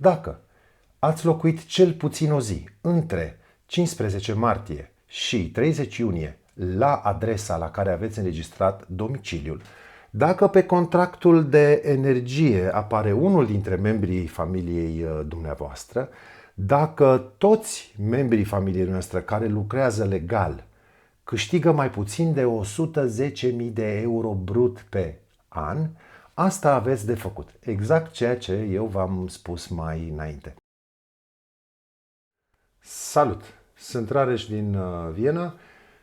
Dacă ați locuit cel puțin o zi între 15 martie și 30 iunie la adresa la care aveți înregistrat domiciliul, dacă pe contractul de energie apare unul dintre membrii familiei dumneavoastră, dacă toți membrii familiei noastre care lucrează legal câștigă mai puțin de 110.000 de euro brut pe an, asta aveți de făcut. Exact ceea ce eu v-am spus mai înainte. Salut! Sunt Rareș din Viena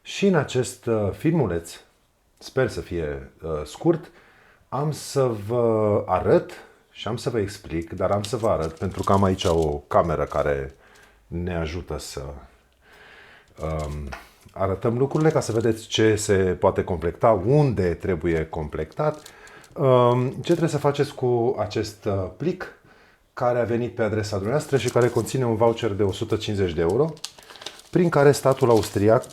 și în acest filmuleț, sper să fie scurt, am să vă arăt și am să vă explic, dar am să vă arăt pentru că am aici o cameră care ne ajută să arătăm lucrurile ca să vedeți ce se poate complecta, unde trebuie completat, ce trebuie să faceți cu acest plic care a venit pe adresa dumneavoastră și care conține un voucher de 150 de euro, prin care statul austriac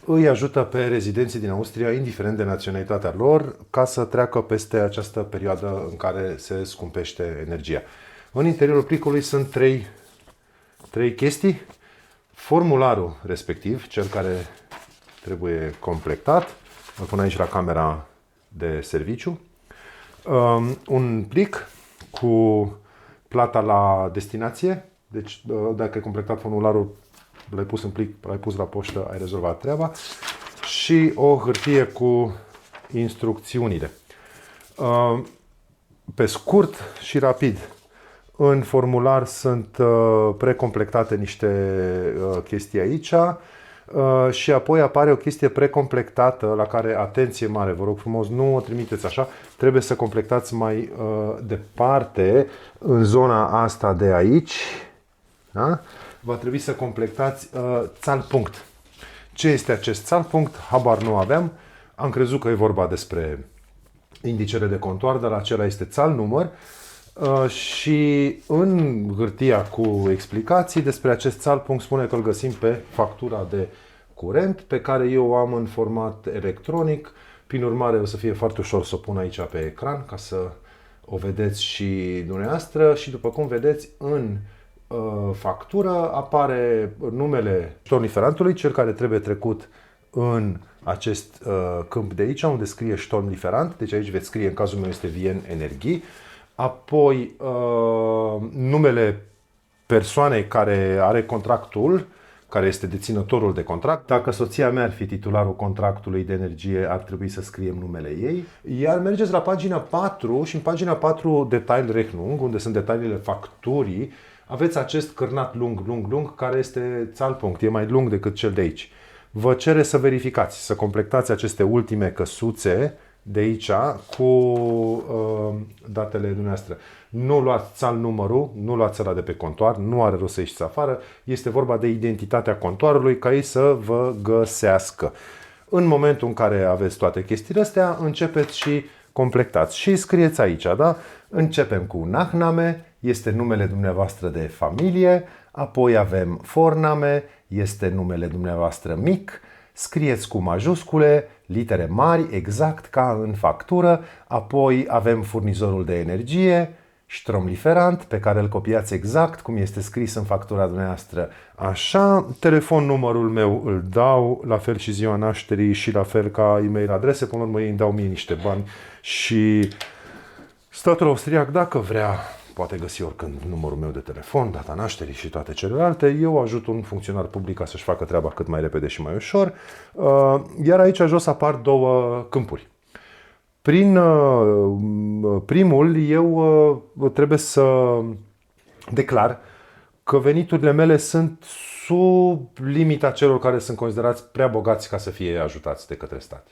îi ajută pe rezidenții din Austria, indiferent de naționalitatea lor, ca să treacă peste această perioadă în care se scumpește energia. În interiorul plicului sunt trei chestii. Formularul respectiv, cel care trebuie completat, îl pun aici la camera de serviciu, un plic cu plata la destinație, deci dacă ai completat formularul, l-ai pus în plic, l-ai pus la poștă, ai rezolvat treaba, și o hârtie cu instrucțiunile. Pe scurt și rapid, în formular sunt precomplectate niște chestii aici și apoi apare o chestie precomplectată la care, atenție mare, vă rog frumos, nu o trimiteți așa, trebuie să complectați mai departe, în zona asta de aici, da? Va trebui să complectați țal-punct. Ce este acest țal-punct? Habar nu aveam, am crezut că e vorba despre indicele de contoar, dar acela este țal-număr. Și în hârtia cu explicații despre acest țal-punct spune că îl găsim pe factura de curent, pe care eu o am în format electronic. Prin urmare, o să fie foarte ușor să o pun aici pe ecran ca să o vedeți și dumneavoastră. Și după cum vedeți, în factură apare numele ștorniferantului, cel care trebuie trecut în acest câmp de aici, unde scrie ștorniferant. Deci aici veți scrie, în cazul meu este Vien Energii. Apoi numele persoanei care are contractul, care este deținătorul de contract. Dacă soția mea ar fi titularul contractului de energie, ar trebui să scriem numele ei. Iar mergeți la pagina 4 și în pagina 4 Detailrechnung, unde sunt detaliile facturii, aveți acest cârnat lung, care este țal-punct, e mai lung decât cel de aici. Vă cere să verificați, să completați aceste ultime căsuțe de aici cu datele dumneavoastră. Nu luați țal numărul, nu luați ăla de pe contoar, nu are rost să ieșiți afară. Este vorba de identitatea contoarului ca ei să vă găsească. În momentul în care aveți toate chestiile astea, începeți și completați. Și scrieți aici, da? Începem cu Nachname, este numele dumneavoastră de familie, apoi avem Vorname, este numele dumneavoastră mic, scrieți cu majuscule, litere mari, exact ca în factură, apoi avem furnizorul de energie, Stromlieferant, pe care îl copiați exact cum este scris în factura dumneavoastră. Așa, telefon numărul meu îl dau, la fel și ziua nașterii și la fel ca e-mail adrese, până la urmă ei îmi dau mie niște bani și statul austriac, dacă vrea, poate găsi oricând numărul meu de telefon, data nașterii și toate celelalte. Eu ajut un funcționar public ca să-și facă treaba cât mai repede și mai ușor. Iar aici jos apar două câmpuri. Prin primul, eu trebuie să declar că veniturile mele sunt sub limita celor care sunt considerați prea bogați ca să fie ajutați de către stat.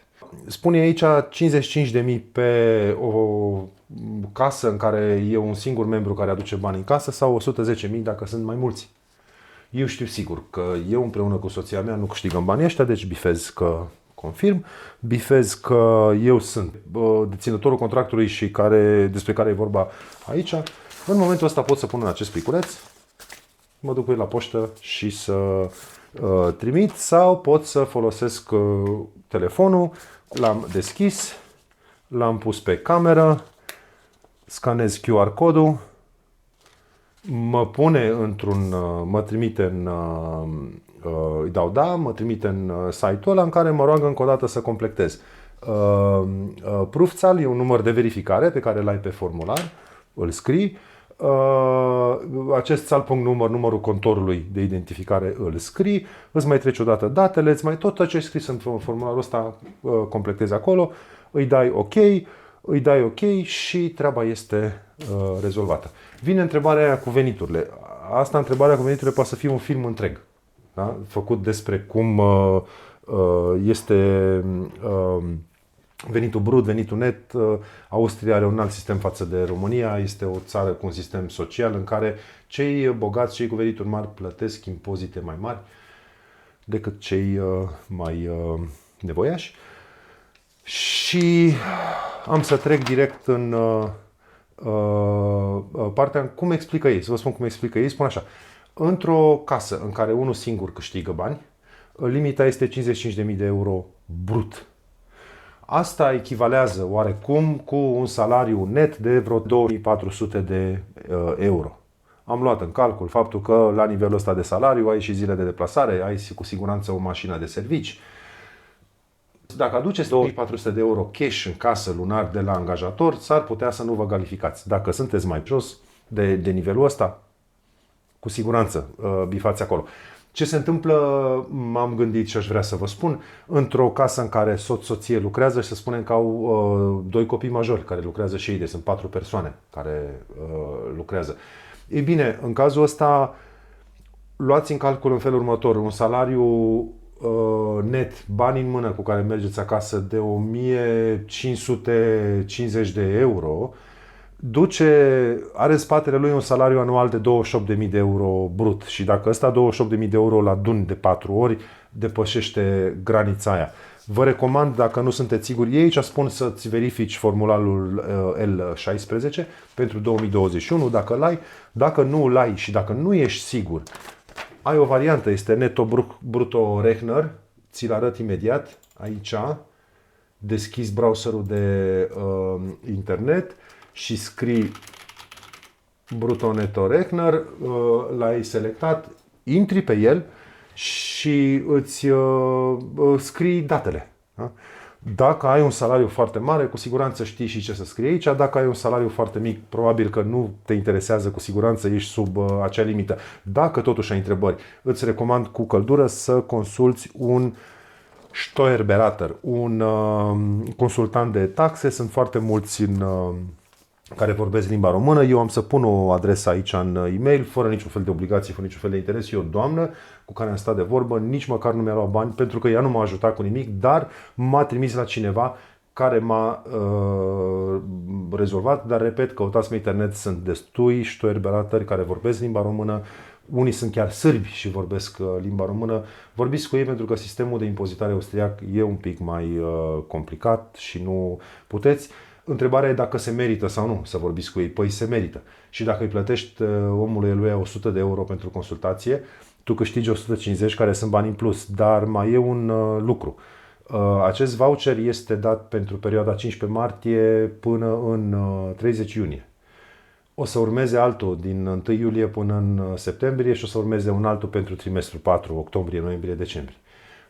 Spune aici 55.000 pe o casă în care e un singur membru care aduce bani în casă sau 110.000 dacă sunt mai mulți. Eu știu sigur că eu împreună cu soția mea nu câștigăm banii ăștia, deci bifez că confirm, bifez că eu sunt deținătorul contractului și despre care e vorba aici. În momentul ăsta pot să pun în acest pliculeț, mă duc cu el la poștă și să trimit sau pot să folosesc telefonul, l-am deschis, l-am pus pe cameră, scanez QR codul mă trimite îi dau da, mă trimite în site-ul ăla în care mă roagă încă o dată să completez. Prufțal e un număr de verificare pe care îl ai pe formular, îl scrii. Acest țal.număr, numărul contorului de identificare, îl scrii, îți mai treci odată datele, tot ce ai scris în formularul ăsta completezi acolo, îi dai OK și treaba este rezolvată. Vine întrebarea aia cu veniturile. Întrebarea cu veniturile poate să fie un film întreg, da? Făcut despre cum este venitul brut, venitul net. Austria are un alt sistem față de România. Este o țară cu un sistem social în care cei bogați, cei cu venituri mari plătesc impozite mai mari decât cei mai nevoiași. Și am să trec direct în partea cum explică ei. Să vă spun cum explică ei. Spun așa. Într-o casă în care unul singur câștigă bani, limita este 55.000 de euro brut. Asta echivalează oarecum cu un salariu net de vreo 2400 de euro. Am luat în calcul faptul că la nivelul ăsta de salariu ai și zile de deplasare, ai cu siguranță o mașină de servici. Dacă aduceți 2400 de euro cash în casă lunar de la angajator, s-ar putea să nu vă calificați. Dacă sunteți mai jos de nivelul ăsta, cu siguranță bifați acolo. Ce se întâmplă, m-am gândit și aș vrea să vă spun, într-o casă în care soție lucrează și să spunem că au doi copii majori care lucrează și ei, deci sunt 4 persoane care lucrează. Ei bine, în cazul ăsta, luați în calcul în felul următor, un salariu net, bani în mână cu care mergeți acasă de 1550 de euro, are în spatele lui un salariu anual de 28.000 de euro brut și dacă ăsta 28.000 de euro la aduni de 4 ori, depășește granița aia. Vă recomand, dacă nu sunteți siguri, ei aici spun să-ți verifici formularul L16 pentru 2021, dacă l-ai, dacă nu îl ai și dacă nu ești sigur, ai o variantă, este Netto Brutto Rechner, ți-l arăt imediat, aici, deschizi browserul de internet și scrii Brutto Netto Rechner, l-ai selectat, intri pe el și îți scrii datele. Da? Dacă ai un salariu foarte mare, cu siguranță știi și ce să scrii aici. Dacă ai un salariu foarte mic, probabil că nu te interesează, cu siguranță ești sub acea limită. Dacă totuși ai întrebări, îți recomand cu căldură să consulți un Steuerberater, un consultant de taxe. Sunt foarte mulți care vorbesc limba română. Eu am să pun o adresă aici în e-mail, fără niciun fel de obligație, fără niciun fel de interes. E o doamnă cu care am stat de vorbă, nici măcar nu mi-a luat bani, pentru că ea nu m-a ajutat cu nimic, dar m-a trimis la cineva care m-a rezolvat. Dar, repet, căutați pe internet, sunt destui Steuerberateri care vorbesc limba română. Unii sunt chiar sârbi și vorbesc limba română. Vorbiți cu ei pentru că sistemul de impozitare austriac e un pic mai complicat și nu puteți. Întrebarea e dacă se merită sau nu să vorbiți cu ei. Păi se merită. Și dacă îi plătești omului lui 100 de euro pentru consultație, tu câștigi 150 care sunt bani în plus. Dar mai e un lucru. Acest voucher este dat pentru perioada 15 martie până în 30 iunie. O să urmeze altul din 1 iulie până în septembrie și o să urmeze un altul pentru trimestrul 4, octombrie, noiembrie, decembrie.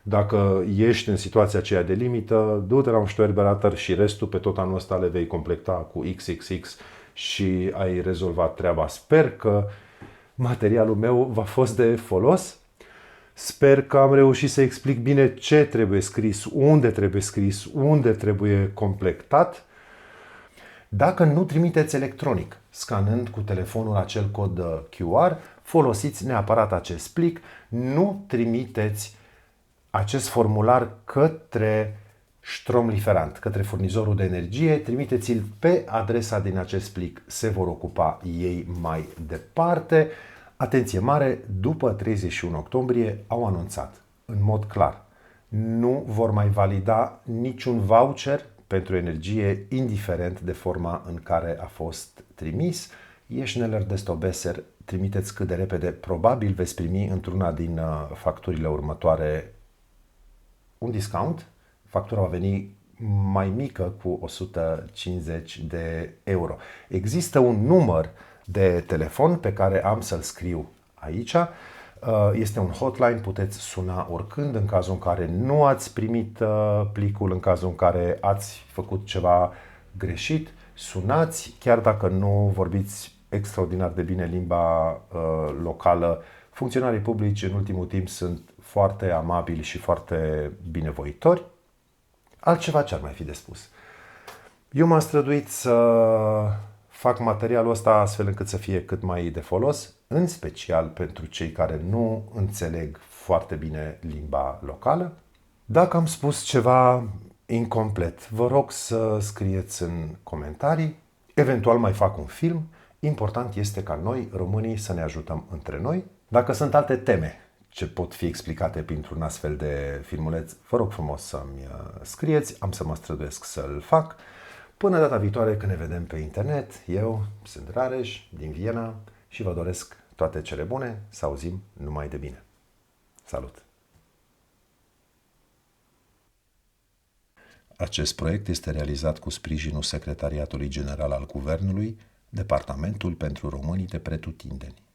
Dacă ești în situația aceea de limită, du-te la un Steuerberater și restul pe tot anul ăsta le vei completa cu XXX și ai rezolvat treaba. Sper că materialul meu v-a fost de folos. Sper că am reușit să explic bine ce trebuie scris, unde trebuie completat. Dacă nu trimiteți electronic, scanând cu telefonul acel cod QR, folosiți neapărat acest plic, nu trimiteți acest formular către Stromlieferant, către furnizorul de energie, trimiteți-l pe adresa din acest plic, se vor ocupa ei mai departe. Atenție mare, după 31 octombrie au anunțat în mod clar, nu vor mai valida niciun voucher pentru energie, indiferent de forma în care a fost trimis. Schneller desto besser, trimiteți cât de repede, probabil veți primi într-una din facturile următoare un discount. Factura va veni mai mică cu 150 de euro. Există un număr de telefon pe care am să-l scriu aici. Este un hotline, puteți suna oricând în cazul în care nu ați primit plicul, în cazul în care ați făcut ceva greșit. Sunați, chiar dacă nu vorbiți extraordinar de bine limba locală. Funcționarii publici în ultimul timp sunt foarte amabili și foarte binevoitori. Altceva ce ar mai fi de spus? Eu m-am străduit să fac materialul ăsta astfel încât să fie cât mai de folos, în special pentru cei care nu înțeleg foarte bine limba locală. Dacă am spus ceva incomplet, vă rog să scrieți în comentarii, eventual mai fac un film. Important este ca noi, românii, să ne ajutăm între noi. Dacă sunt alte teme ce pot fi explicate printr-un astfel de filmuleț, vă rog frumos să-mi scrieți, am să mă străduiesc să-l fac. Până data viitoare când ne vedem pe internet, eu sunt Rareș din Viena și vă doresc toate cele bune, să auzim numai de bine. Salut! Acest proiect este realizat cu sprijinul Secretariatului General al Guvernului, Departamentul pentru Românii de Pretutindeni.